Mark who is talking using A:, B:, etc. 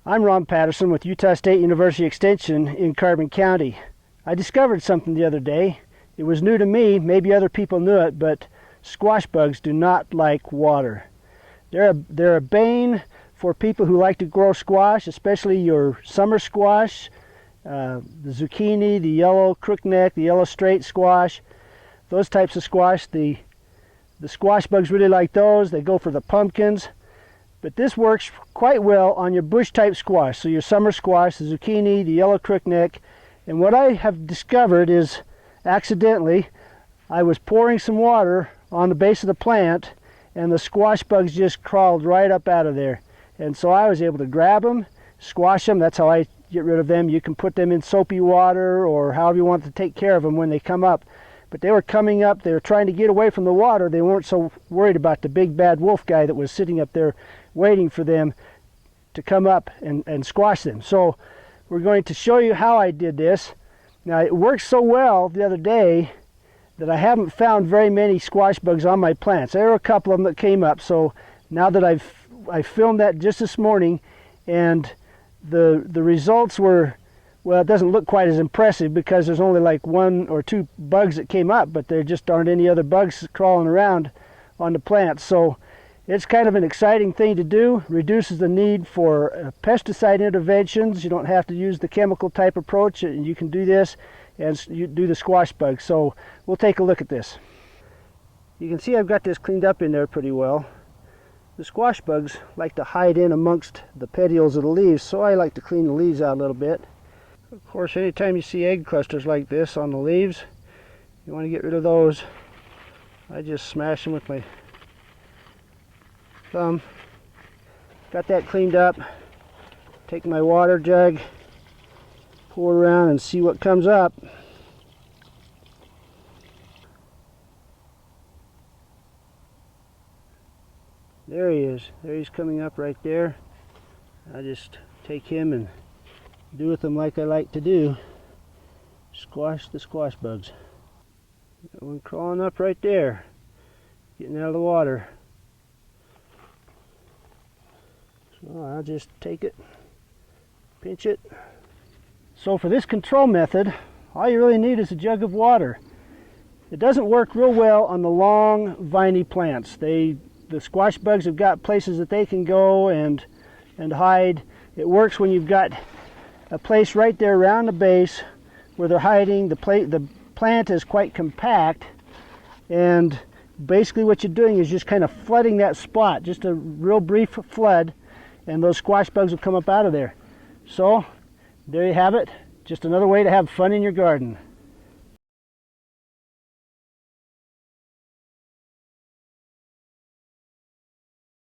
A: I'm Ron Patterson with Utah State University Extension in Carbon County. I discovered something the other day. It was new to me, maybe other people knew it, but squash bugs do not like water. They're a bane for people who like to grow squash, especially your summer squash, the zucchini, the yellow crookneck, the yellow straight squash, those types of squash. The squash bugs really like those. They go for the pumpkins. But this works quite well on your bush type squash, so your summer squash, the zucchini, the yellow crookneck. And what I have discovered is, accidentally, I was pouring some water on the base of the plant and the squash bugs just crawled right up out of there. And so I was able to grab them, squash them. That's how I get rid of them. You can put them in soapy water or however you want to take care of them when they come up. But they were coming up, they were trying to get away from the water. They weren't so worried about the big bad wolf guy that was sitting up there waiting for them to come up and squash them. So we're going to show you how I did this. Now it worked so well the other day that I haven't found very many squash bugs on my plants. There were a couple of them that came up, so now that I filmed that just this morning, and the results were, well, it doesn't look quite as impressive because there's only like 1 or 2 bugs that came up, but there just aren't any other bugs crawling around on the plants. So it's kind of an exciting thing to do. Reduces the need for pesticide interventions. You don't have to use the chemical type approach, and you can do this and you do the squash bugs. So we'll take a look at this. You can see I've got this cleaned up in there pretty well. The squash bugs like to hide in amongst the petioles of the leaves, so I like to clean the leaves out a little bit. Of course, anytime you see egg clusters like this on the leaves, you want to get rid of those. I just smash them with my thumb. Got that cleaned up. Take my water jug, pour it around and see what comes up. There he is. There he's coming up right there. I just take him and do with them like I like to do. Squash the squash bugs. Got one crawling up right there, getting out of the water. So I'll just take it, pinch it. So for this control method, all you really need is a jug of water. It doesn't work real well on the long viney plants. The squash bugs have got places that they can go and hide. It works when you've got a place right there around the base where they're hiding. The plant is quite compact, and basically what you're doing is just kind of flooding that spot, just a real brief flood, and those squash bugs will come up out of there. So there you have it, just another way to have fun in your garden.